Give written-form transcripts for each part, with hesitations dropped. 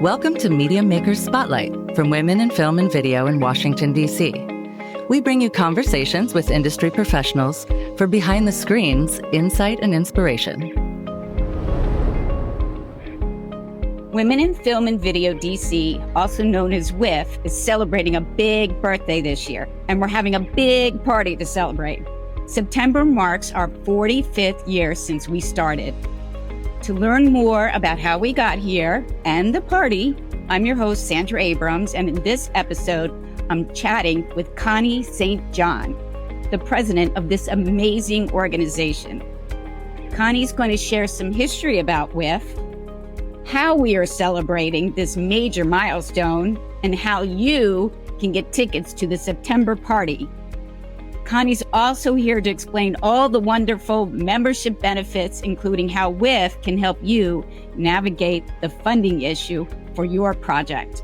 Welcome to Media Makers Spotlight from Women in Film and Video in Washington, D.C. We bring you conversations with industry professionals for behind the screens, insight, and inspiration. Women in Film and Video DC, also known as WIF, is celebrating a big birthday this year, and we're having a big party to celebrate. September marks our 45th year since we started. To learn more about how we got here and the party, I'm your host, Sandra Abrams, and in this episode, I'm chatting with Connie St. John, the president of this amazing organization. Connie's going to share some history about WIF, how we are celebrating this major milestone, and how you can get tickets to the September party. Connie's also here to explain all the wonderful membership benefits, including how WIF can help you navigate the funding issue for your project.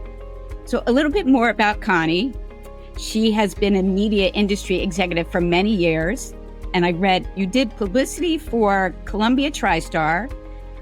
So a little bit more about Connie. She has been a media industry executive for many years. And I read you did publicity for Columbia TriStar.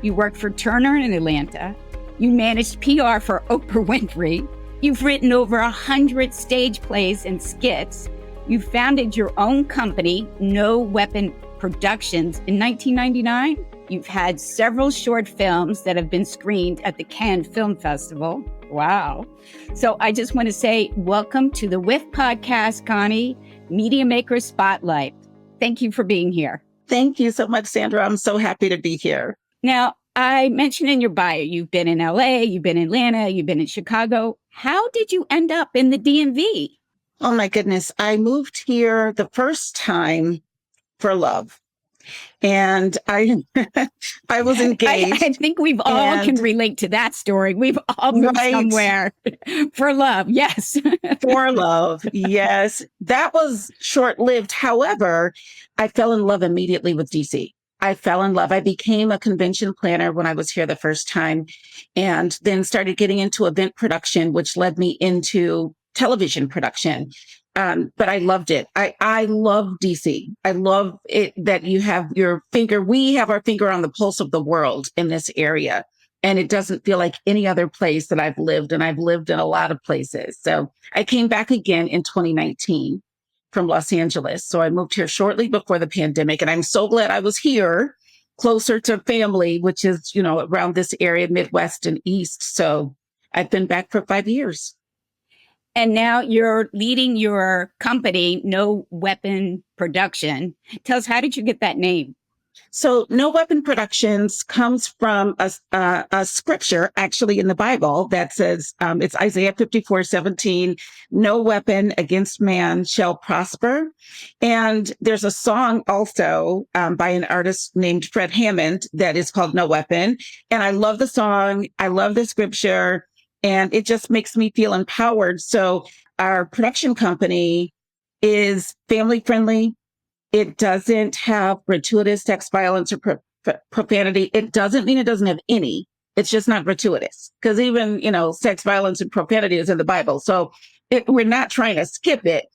You worked for Turner in Atlanta. You managed PR for Oprah Winfrey. You've written over 100 stage plays and skits. You founded your own company, No Weapon Productions, in 1999. You've had several short films that have been screened at the Cannes Film Festival. Wow. So I just want to say welcome to the WIF podcast, Connie, Media Makers Spotlight. Thank you for being here. Thank you so much, Sandra. I'm so happy to be here. Now, I mentioned in your bio, you've been in LA, you've been in Atlanta, you've been in Chicago. How did you end up in the DMV? Oh my goodness. I moved here the first time for love. And I was engaged. I think we've all can relate to that story. We've all moved somewhere for love. Yes. For love. Yes. That was short-lived. However, I fell in love immediately with DC. I fell in love. I became a convention planner when I was here the first time, and then started getting into event production, which led me into television production. But I loved it. I love DC. I love it that you have we have our finger on the pulse of the world in this area. And it doesn't feel like any other place that I've lived. And I've lived in a lot of places. So I came back again in 2019 from Los Angeles. So I moved here shortly before the pandemic. And I'm so glad I was here closer to family, which is, around this area, Midwest and East. So I've been back for 5 years. And now you're leading your company, No Weapon Production. Tell us, how did you get that name? So No Weapon Productions comes from a scripture actually in the Bible that says, it's Isaiah 54:17, no weapon against man shall prosper. And there's a song also by an artist named Fred Hammond that is called No Weapon. And I love the song. I love the scripture. And it just makes me feel empowered. So our production company is family friendly. It doesn't have gratuitous sex violence or profanity. It doesn't mean it doesn't have any. It's just not gratuitous. Because even, sex violence and profanity is in the Bible. So we're not trying to skip it.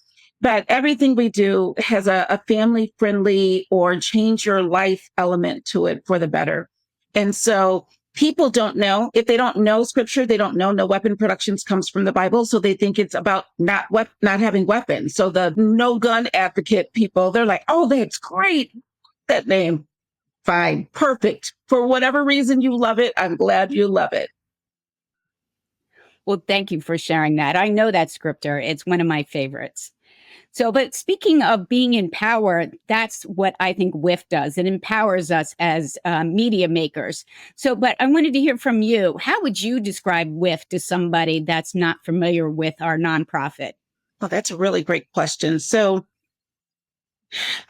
But everything we do has a family friendly or change your life element to it for the better. And so people don't know. If they don't know scripture, they don't know No Weapon Productions comes from the Bible. So they think it's about not having weapons. So the no gun advocate people, they're like, oh, that's great. That name. Fine. Perfect. For whatever reason you love it, I'm glad you love it. Well, thank you for sharing that. I know that scripture. It's one of my favorites. So, but speaking of being in power, that's what I think WIF does. It empowers us as media makers. So, but I wanted to hear from you. How would you describe WIF to somebody that's not familiar with our nonprofit? Well, that's a really great question. So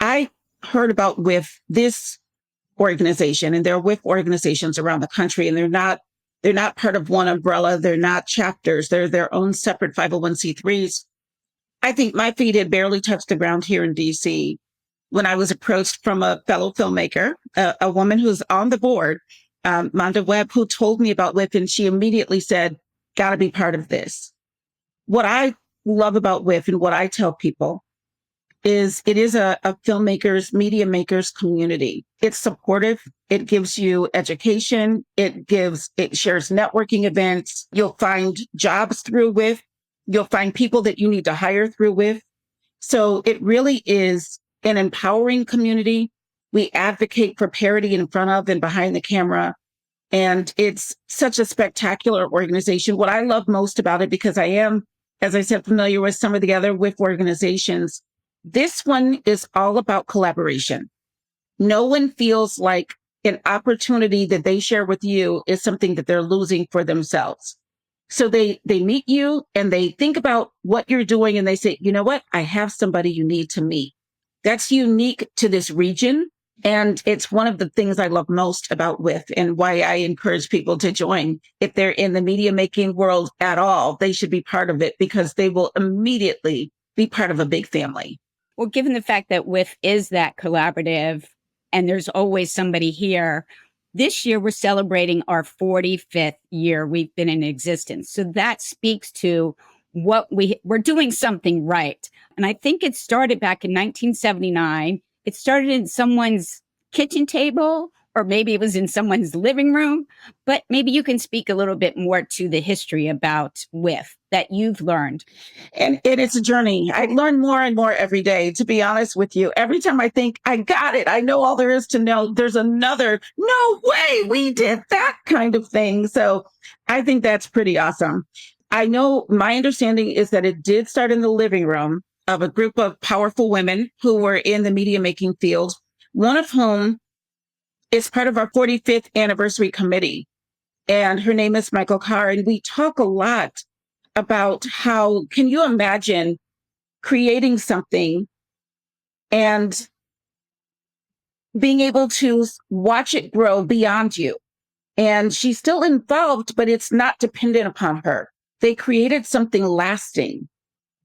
I heard about WIF, this organization, and there are WIF organizations around the country, and they're not part of one umbrella. They're not chapters. They're their own separate 501c3s. I think my feet had barely touched the ground here in DC when I was approached from a fellow filmmaker, a woman who's on the board, Monda Webb, who told me about WIF, and she immediately said, got to be part of this. What I love about WIF and what I tell people it is a filmmakers, media makers community. It's supportive. It gives you education. It shares networking events. You'll find jobs through with. You'll find people that you need to hire through with. So it really is an empowering community. We advocate for parity in front of and behind the camera. And it's such a spectacular organization. What I love most about it, because I am, as I said, familiar with some of the other WIF organizations, this one is all about collaboration. No one feels like an opportunity that they share with you is something that they're losing for themselves. So they meet you and they think about what you're doing and they say, you know what? I have somebody you need to meet. That's unique to this region. And it's one of the things I love most about WIF and why I encourage people to join. If they're in the media making world at all, they should be part of it because they will immediately be part of a big family. Well, given the fact that WIF is that collaborative and there's always somebody here, this year we're celebrating our 45th year we've been in existence. So that speaks to what we're doing something right. And I think it started back in 1979. It started in someone's kitchen table, or maybe it was in someone's living room. But maybe you can speak a little bit more to the history about WIF that you've learned. And it's a journey. I learn more and more every day, to be honest with you. Every time I think I got it, I know all there is to know, there's another, no way we did that kind of thing. So I think that's pretty awesome. I know my understanding is that it did start in the living room of a group of powerful women who were in the media making field, one of whom is part of our 45th anniversary committee. And her name is Michael Carr. And we talk a lot about how, can you imagine creating something and being able to watch it grow beyond you? And she's still involved, but it's not dependent upon her. They created something lasting.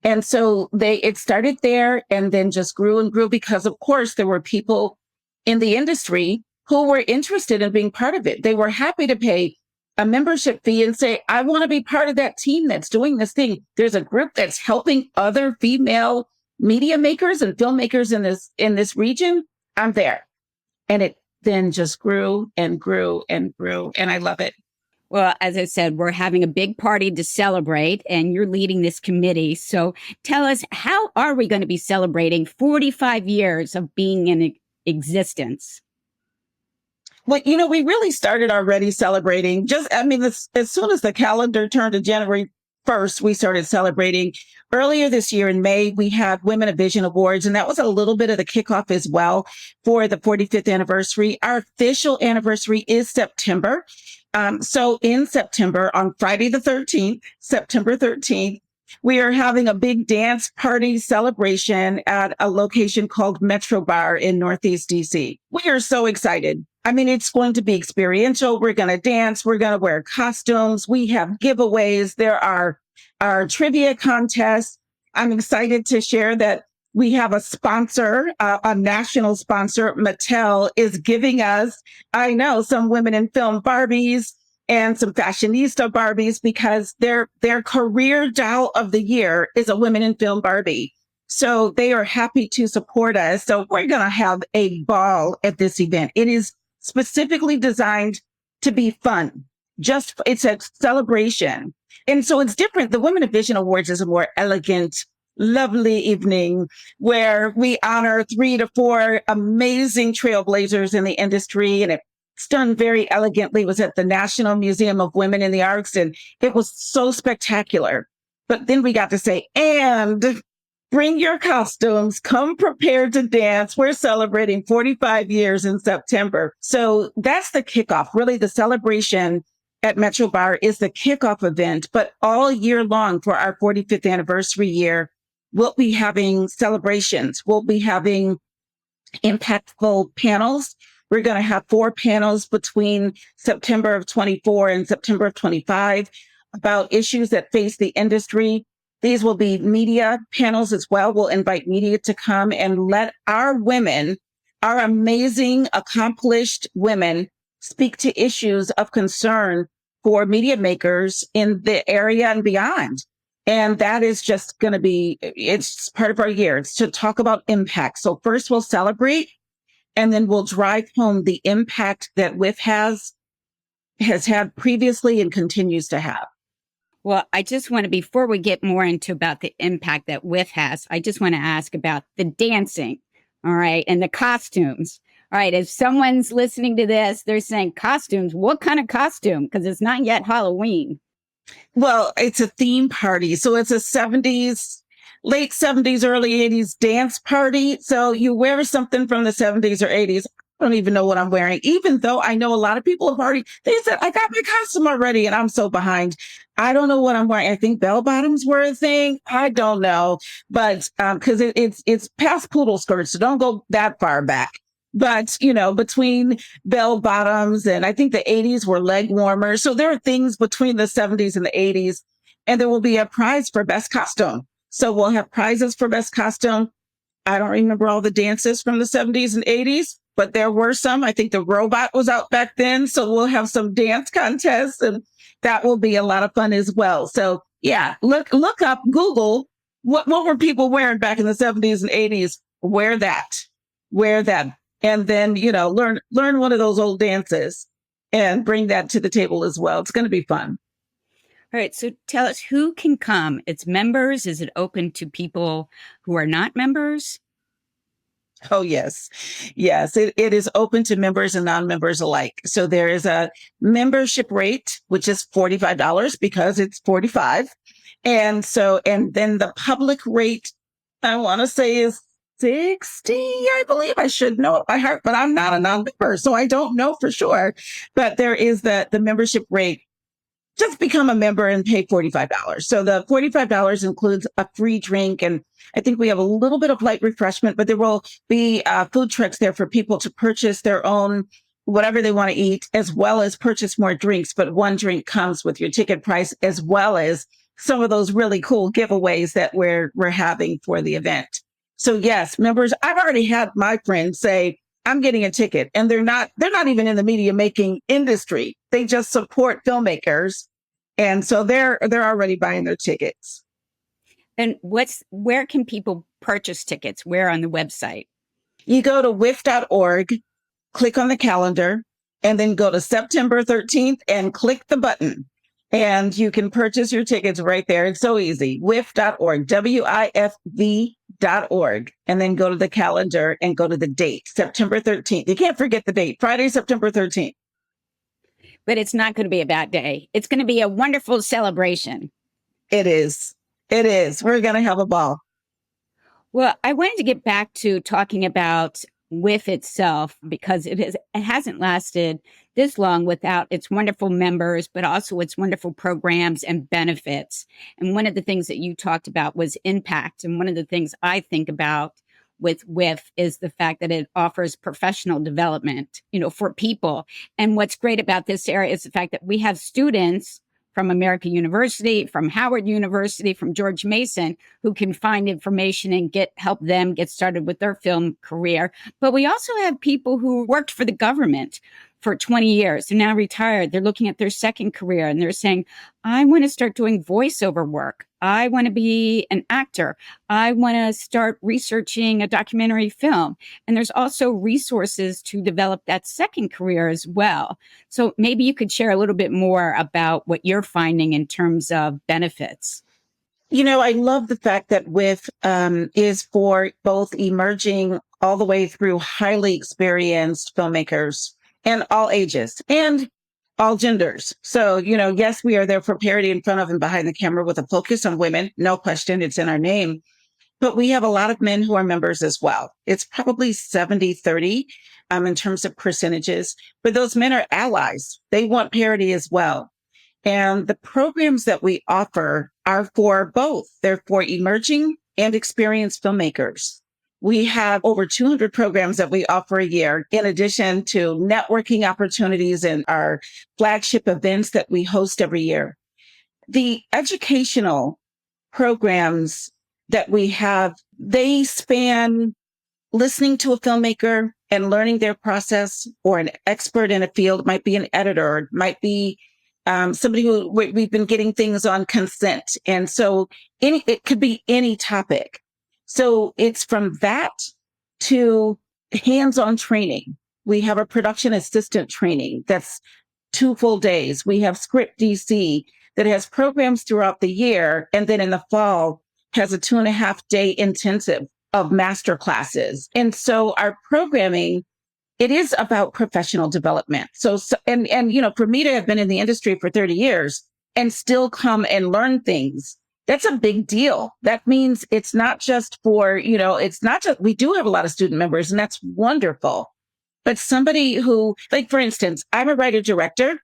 And so it started there and then just grew and grew because, of course, there were people in the industry who were interested in being part of it. They were happy to pay a membership fee and say, I want to be part of that team that's doing this thing. There's a group that's helping other female media makers and filmmakers in this region. I'm there. And it then just grew and grew and grew. And I love it. Well, as I said, we're having a big party to celebrate, and you're leading this committee. So tell us, how are we going to be celebrating 45 years of being in existence? Well, we really started already celebrating. As soon as the calendar turned to January 1st, we started celebrating. Earlier this year in May, we had Women of Vision Awards, and that was a little bit of the kickoff as well for the 45th anniversary. Our official anniversary is September. So in September, on Friday the 13th, September 13th, we are having a big dance party celebration at a location called Metro Bar in Northeast DC. We are so excited. I mean, it's going to be experiential. We're going to dance. We're going to wear costumes. We have giveaways. There are trivia contests. I'm excited to share that we have a sponsor, a national sponsor. Mattel is giving us, I know, some women in film Barbies and some fashionista Barbies because their career doll of the year is a women in film Barbie. So they are happy to support us. So we're going to have a ball at this event. It is specifically designed to be fun. It's a celebration. And so it's different. The Women of Vision Awards is a more elegant, lovely evening where we honor 3 to 4 amazing trailblazers in the industry. And it's done very elegantly. It was at the National Museum of Women in the Arts, and it was so spectacular. But then we got to say, and bring your costumes, come prepared to dance. We're celebrating 45 years in September. So that's the kickoff. Really, the celebration at Metro Bar is the kickoff event, but all year long for our 45th anniversary year, we'll be having celebrations. We'll be having impactful panels. We're going to have 4 panels between September of 24 and September of 25 about issues that face the industry. These will be media panels as well. We'll invite media to come and let our women, our amazing, accomplished women, speak to issues of concern for media makers in the area and beyond. And that is just going to be, it's part of our year. It's to talk about impact. So first we'll celebrate, and then we'll drive home the impact that WIF has had previously and continues to have. Well, I just want to, before we get more into about the impact that WIF has, I just want to ask about the dancing, all right, and the costumes. All right, if someone's listening to this, they're saying costumes, what kind of costume? Because it's not yet Halloween. Well, it's a theme party. So it's a 70s, late 70s, early 80s dance party. So you wear something from the 70s or 80s. I don't even know what I'm wearing, even though I know a lot of people have already, they said, I got my costume already and I'm so behind. I don't know what I'm wearing. I think bell bottoms were a thing. I don't know, but because it's past poodle skirts, so don't go that far back. But, you know, between bell bottoms and I think the 80s were leg warmers. So there are things between the 70s and the 80s, and there will be a prize for best costume. So we'll have prizes for best costume. I don't remember all the dances from the 70s and 80s, but there were some. I think the robot was out back then. So we'll have some dance contests, and that will be a lot of fun as well. So yeah, look up, Google, what were people wearing back in the 70s and 80s? Wear that. And then, you know, learn one of those old dances and bring that to the table as well. It's going to be fun. All right. So tell us, who can come? It's members. Is it open to people who are not members? Oh, yes. Yes, it is open to members and non-members alike. So there is a membership rate, which is $45 because it's 45. And then the public rate, I want to say, is 60, I believe. I should know it by heart, but I'm not a non-member, so I don't know for sure. But there is the membership rate. Just become a member and pay $45. So the $45 includes a free drink, and I think we have a little bit of light refreshment, but there will be food trucks there for people to purchase their own whatever they want to eat, as well as purchase more drinks. But one drink comes with your ticket price, as well as some of those really cool giveaways that we're having for the event. So yes, members, I've already had my friends say, I'm getting a ticket, and they're not even in the media making industry. They just support filmmakers. And so they're already buying their tickets. And where can people purchase tickets? Where on the website? You go to wif.org, click on the calendar, and then go to September 13th and click the button. And you can purchase your tickets right there. It's so easy. wif.org, WIFV.org, and then go to the calendar and go to the date, September 13th. You can't forget the date, Friday, September 13th. But it's not going to be a bad day. It's going to be a wonderful celebration. It is. We're going to have a ball. Well, I wanted to get back to talking about WIF itself, because it hasn't lasted this long without its wonderful members, but also its wonderful programs and benefits. And one of the things that you talked about was impact. And one of the things I think about with WIF is the fact that it offers professional development, for people. And what's great about this area is the fact that we have students from American University, from Howard University, from George Mason, who can find information and help them get started with their film career. But we also have people who worked for the government for 20 years. They're now retired. They're looking at their second career and they're saying, I want to start doing voiceover work. I want to be an actor. I want to start researching a documentary film. And there's also resources to develop that second career as well. So maybe you could share a little bit more about what you're finding in terms of benefits. I love the fact that WIF is for both emerging all the way through highly experienced filmmakers and all ages and all genders. So, yes, we are there for parody in front of and behind the camera with a focus on women. No question. It's in our name. But we have a lot of men who are members as well. It's probably 70-30 in terms of percentages. But those men are allies. They want parody as well. And the programs that we offer are for both. They're for emerging and experienced filmmakers. We have over 200 programs that we offer a year, in addition to networking opportunities and our flagship events that we host every year. The educational programs that we have, they span listening to a filmmaker and learning their process, or an expert in a field. It might be an editor, it might be somebody who we've been getting things on consent. And so it could be any topic. So it's from that to hands-on training. We have a production assistant training that's 2 full days. We have Script DC that has programs throughout the year. And then in the fall has a 2.5-day intensive of master classes. And so our programming, it is about professional development. And for me to have been in the industry for 30 years and still come and learn things, that's a big deal. That means it's not just for, it's not just, we do have a lot of student members and that's wonderful. But somebody who, like, for instance, I'm a writer director,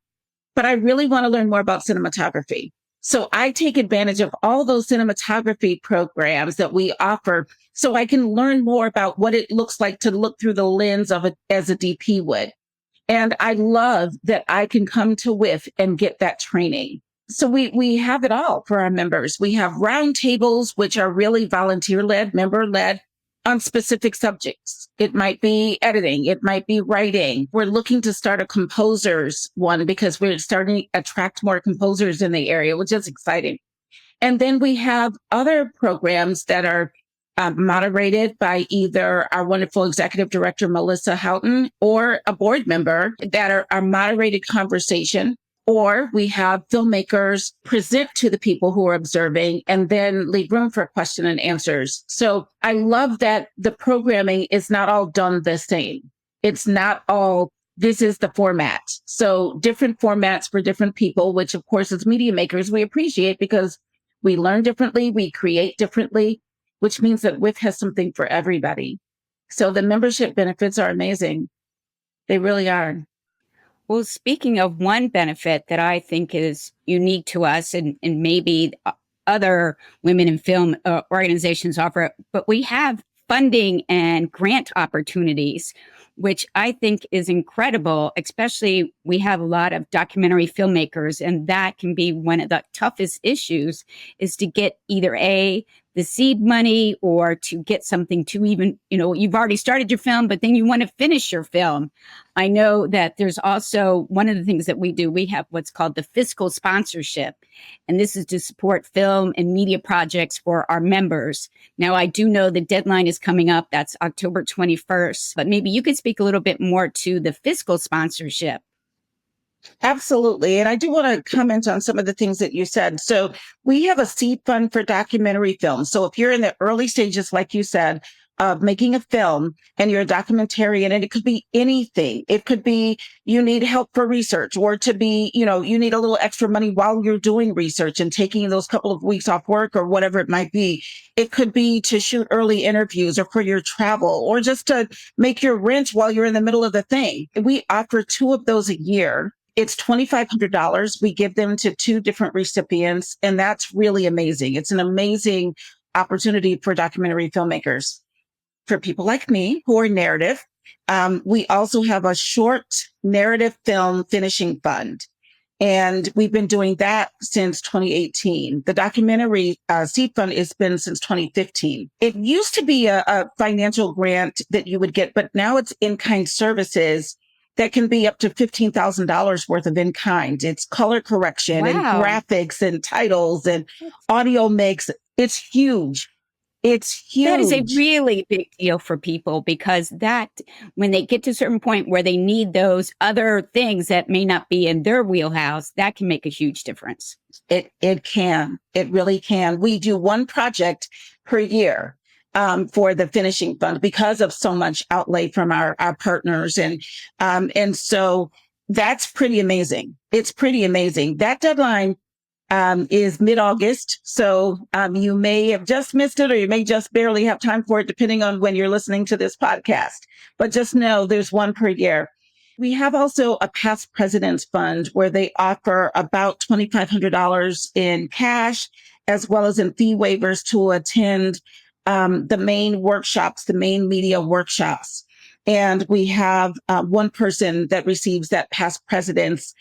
but I really want to learn more about cinematography. So I take advantage of all those cinematography programs that we offer so I can learn more about what it looks like to look through the lens of it as a DP would. And I love that I can come to WIF and get that training. So we have it all for our members. We have roundtables, which are really volunteer-led, member-led on specific subjects. It might be editing. It might be writing. We're looking to start a composers one because we're starting to attract more composers in the area, which is exciting. And then we have other programs that are moderated by either our wonderful executive director, Melissa Houghton, or a board member that are moderated conversation. Or we have filmmakers present to the people who are observing and then leave room for question and answers. So I love that the programming is not all done the same. It's not all, this is the format. So different formats for different people, which of course as media makers, we appreciate because we learn differently, we create differently, which means that WIF has something for everybody. So the membership benefits are amazing. They really are. Well, speaking of one benefit that I think is unique to us and maybe other women in film organizations offer, but we have funding and grant opportunities, which I think is incredible, especially we have a lot of documentary filmmakers, and that can be one of the toughest issues is to get either the seed money or to get something to even, you've already started your film, but then you want to finish your film. I know that there's also one of the things that we do, we have what's called the fiscal sponsorship, and this is to support film and media projects for our members. Now, I do know the deadline is coming up. That's October 21st, but maybe you could speak a little bit more to the fiscal sponsorship. Absolutely. And I do want to comment on some of the things that you said. So we have a seed fund for documentary films. So if you're in the early stages, like you said, of making a film and you're a documentarian, and it could be anything. It could be you need help for research, or to be, you need a little extra money while you're doing research and taking those couple of weeks off work or whatever it might be. It could be to shoot early interviews or for your travel or just to make your rent while you're in the middle of the thing. We offer 2 of those a year. It's $2,500. We give them to 2 different recipients, and that's really amazing. It's an amazing opportunity for documentary filmmakers. For people like me who are narrative, we also have a short narrative film finishing fund, and we've been doing that since 2018. The documentary seed fund has been since 2015. It used to be a financial grant that you would get, but now it's in-kind services that can be up to $15,000 worth of in-kind. It's color correction and graphics and titles and audio mix. It's huge. It's huge. That is a really big deal for people, because that when they get to a certain point where they need those other things that may not be in their wheelhouse, that can make a huge difference. It can. It really can. We do 1 project per year for the finishing fund because of so much outlay from our partners. And so that's pretty amazing. It's pretty amazing. That deadline is mid-August. So you may have just missed it, or you may just barely have time for it, depending on when you're listening to this podcast. But just know there's 1 per year. We have also a past presidents fund where they offer about $2,500 in cash, as well as in fee waivers to attend the main workshops, the main media workshops. And we have 1 person that receives that past president's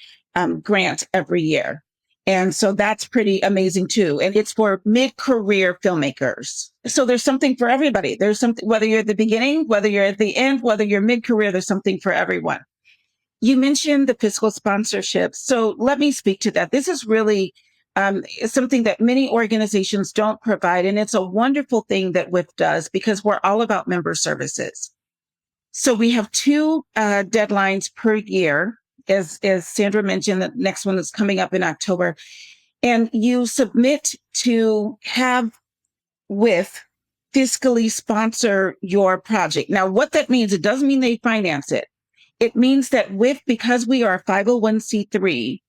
grant every year. And so that's pretty amazing too. And it's for mid-career filmmakers. So there's something for everybody. There's something, whether you're at the beginning, whether you're at the end, whether you're mid-career, there's something for everyone. You mentioned the fiscal sponsorship. So let me speak to that. This is really something that many organizations don't provide. And it's a wonderful thing that WIF does because we're all about member services. So we have two deadlines per year. As Sandra mentioned, the next one is coming up in October. And you submit to have WIF fiscally sponsor your project. Now, what that means, it doesn't mean they finance it. It means that WIF, because we are a 501c3,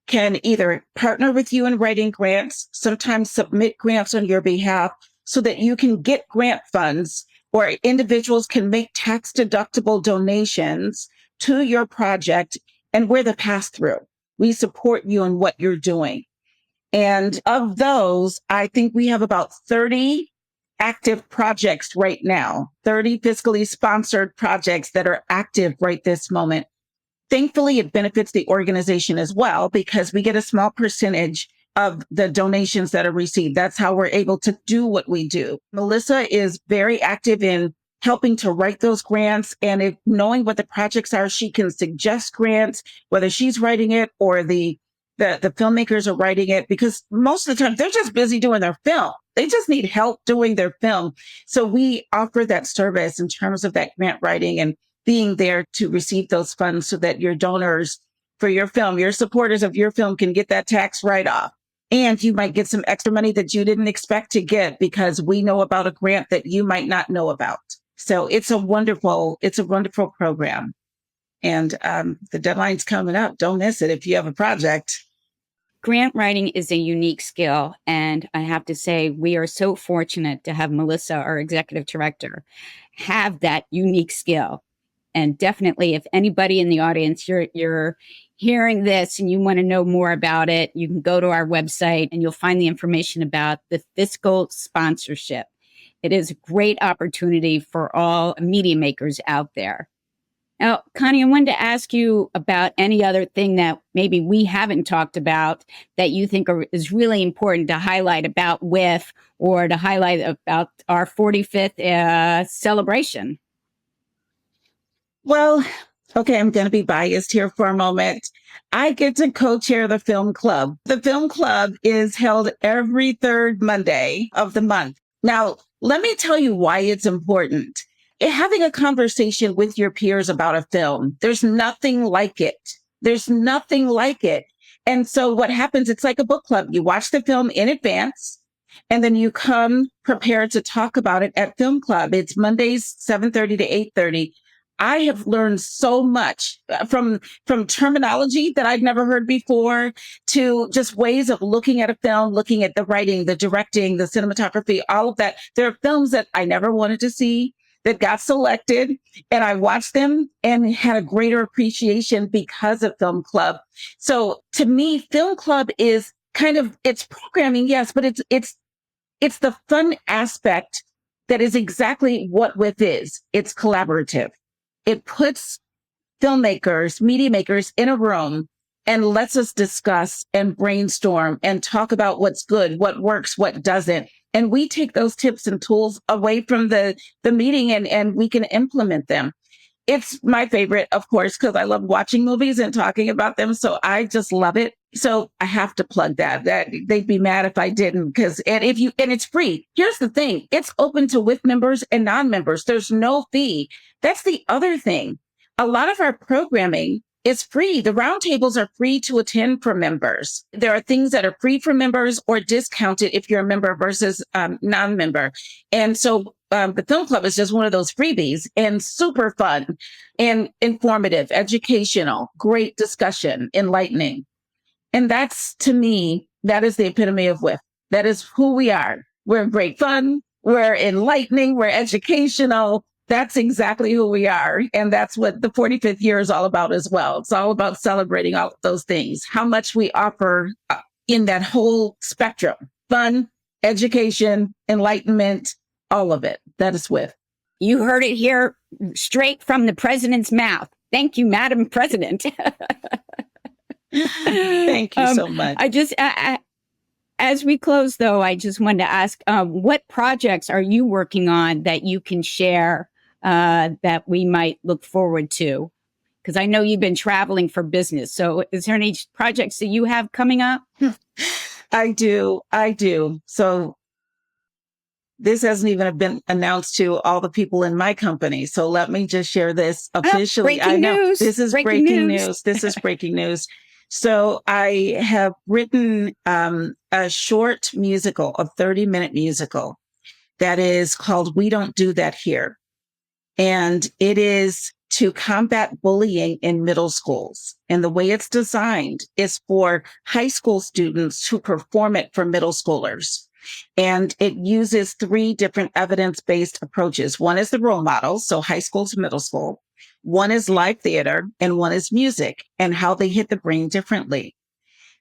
can either partner with you in writing grants, sometimes submit grants on your behalf so that you can get grant funds, or individuals can make tax deductible donations to your project, and we're the pass-through. We support you in what you're doing. And of those, I think we have about 30 active projects right now, 30 fiscally sponsored projects that are active right this moment. Thankfully, it benefits the organization as well because we get a small percentage of the donations that are received. That's how we're able to do what we do. Melissa is very active in helping to write those grants, and if knowing what the projects are, she can suggest grants, whether she's writing it or the filmmakers are writing it, because most of the time they're just busy doing their film. They just need help doing their film. So we offer that service in terms of that grant writing and being there to receive those funds so that your donors for your film, your supporters of your film can get that tax write-off. And you might get some extra money that you didn't expect to get because we know about a grant that you might not know about. So it's a wonderful program. And the deadline's coming up. Don't miss it if you have a project. Grant writing is a unique skill. And I have to say, we are so fortunate to have Melissa, our executive director, have that unique skill. And definitely, if anybody in the audience, you're hearing this and you want to know more about it, you can go to our website and you'll find the information about the fiscal sponsorship. It is a great opportunity for all media makers out there. Now, Connie, I wanted to ask you about any other thing that maybe we haven't talked about that you think is really important to highlight about WIF or to highlight about our 45th celebration. Well, okay, I'm going to be biased here for a moment. I get to co-chair the film club. The film club is held every third Monday of the month. Now, let me tell you why it's important. Having a conversation with your peers about a film, there's nothing like it. There's nothing like it. And so what happens, it's like a book club. You watch the film in advance, and then you come prepared to talk about it at film club. It's Mondays, 7:30 to 8:30. I have learned so much from terminology that I'd never heard before to just ways of looking at a film, looking at the writing, the directing, the cinematography, all of that. There are films that I never wanted to see that got selected, and I watched them and had a greater appreciation because of Film Club. So to me, Film Club is kind of, it's programming, yes, but it's the fun aspect that is exactly what WIF is. It's collaborative. It puts filmmakers, media makers in a room and lets us discuss and brainstorm and talk about what's good, what works, what doesn't. And we take those tips and tools away from the meeting and we can implement them. It's my favorite, of course, because I love watching movies and talking about them. So I just love it. So I have to plug that they'd be mad if I didn't, and it's free. Here's the thing. It's open to WIF members and non-members. There's no fee. That's the other thing. A lot of our programming is free. The roundtables are free to attend for members. There are things that are free for members or discounted if you're a member versus non-member. And so the Film Club is just one of those freebies, and super fun and informative, educational, great discussion, enlightening. And that's, to me, that is the epitome of WIF. That is who we are. We're great fun. We're enlightening. We're educational. That's exactly who we are. And that's what the 45th year is all about as well. It's all about celebrating all of those things, how much we offer in that whole spectrum: fun, education, enlightenment, all of it. That is WIF. You heard it here straight from the president's mouth. Thank you, Madam President. Thank you so much. As we close, though, I just wanted to ask, what projects are you working on that you can share that we might look forward to Because I know you've been traveling for business. So is there any projects that you have coming up? I do. So this hasn't even been announced to all the people in my company. So let me just share this officially. Breaking news. This is breaking news. This is breaking news. So I have written a short musical, a 30-minute musical that is called We Don't Do That Here. And it is to combat bullying in middle schools. And the way it's designed is for high school students to perform it for middle schoolers. And it uses 3 different evidence-based approaches. One is the role model, so high school to middle school. One is live theater, and one is music and how they hit the brain differently.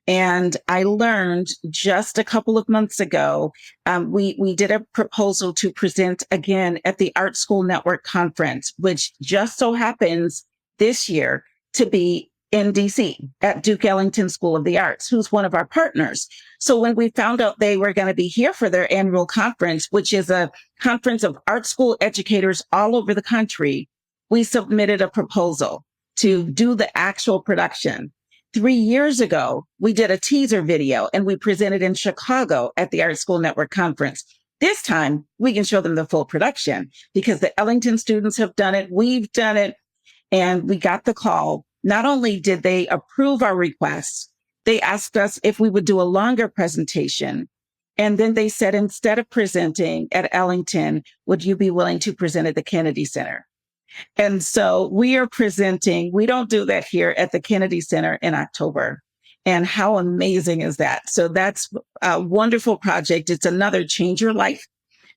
And I learned just a couple of months ago, we did a proposal to present again at the Art School Network Conference, which just so happens this year to be in DC at Duke Ellington School of the Arts, who's one of our partners. So when we found out they were going to be here for their annual conference, which is a conference of art school educators all over the country, we submitted a proposal to do the actual production. 3 years ago, we did a teaser video and we presented in Chicago at the Art School Network Conference. This time, we can show them the full production because the Ellington students have done it, we've done it, and we got the call. Not only did they approve our request, they asked us if we would do a longer presentation. And then they said, instead of presenting at Ellington, would you be willing to present at the Kennedy Center? And so we are presenting, We Don't Do That Here at the Kennedy Center in October. And how amazing is that? So that's a wonderful project. It's another Change Your Life.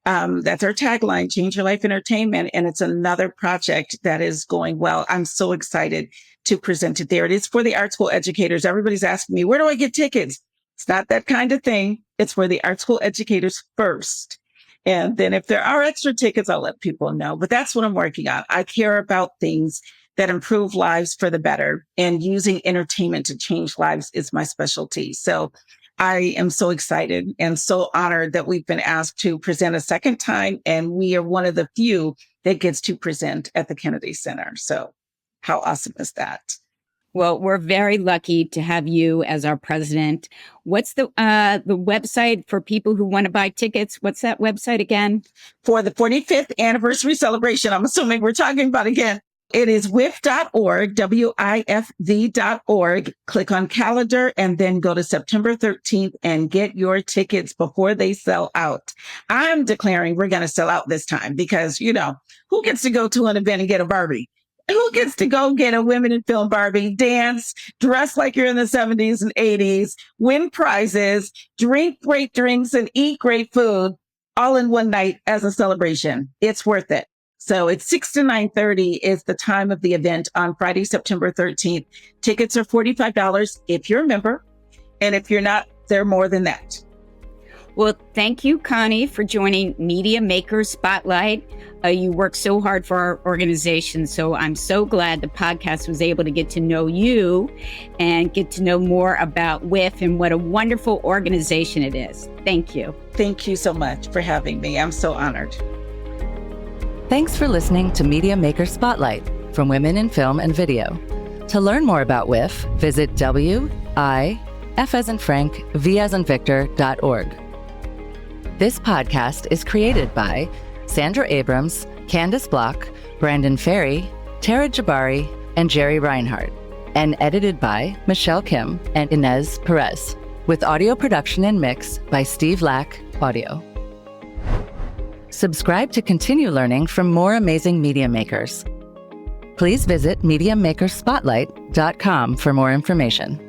That's our tagline, Change Your Life Entertainment. And it's another project that is going well. I'm so excited to present it there. It is for the art school educators. Everybody's asking me, where do I get tickets? It's not that kind of thing. It's for the art school educators first. And then if there are extra tickets, I'll let people know. But that's what I'm working on. I care about things that improve lives for the better, and using entertainment to change lives is my specialty. So I am so excited and so honored that we've been asked to present a second time. And we are one of the few that gets to present at the Kennedy Center. So how awesome is that? Well, we're very lucky to have you as our president. What's the website for people who want to buy tickets? What's that website again? For the 45th anniversary celebration, I'm assuming we're talking about again. It is wif.org, WIFV.org. Click on calendar and then go to September 13th and get your tickets before they sell out. I'm declaring we're going to sell out this time because, who gets to go to an event and get a Barbie? Who gets to go get a Women in Film Barbie, dance, dress like you're in the 70s and 80s, win prizes, drink great drinks, and eat great food all in one night as a celebration? It's worth it. So it's 6 to 9:30 is the time of the event on Friday, September 13th. Tickets are $45 if you're a member. And if you're not, they're more than that. Well, thank you, Connie, for joining Media Makers Spotlight. You work so hard for our organization, so I'm so glad the podcast was able to get to know you and get to know more about WIF and what a wonderful organization it is. Thank you. Thank you so much for having me. I'm so honored. Thanks for listening to Media Maker Spotlight from Women in Film and Video. To learn more about WIF, visit WIF as in Frank, V as in Victor.org. This podcast is created by Sandra Abrams, Candace Block, Brandon Ferry, Tara Jabari, and Jerry Reinhardt, and edited by Michelle Kim and Inez Perez, with audio production and mix by Steve Lack Audio. Subscribe to continue learning from more amazing media makers. Please visit MediaMakersSpotlight.com for more information.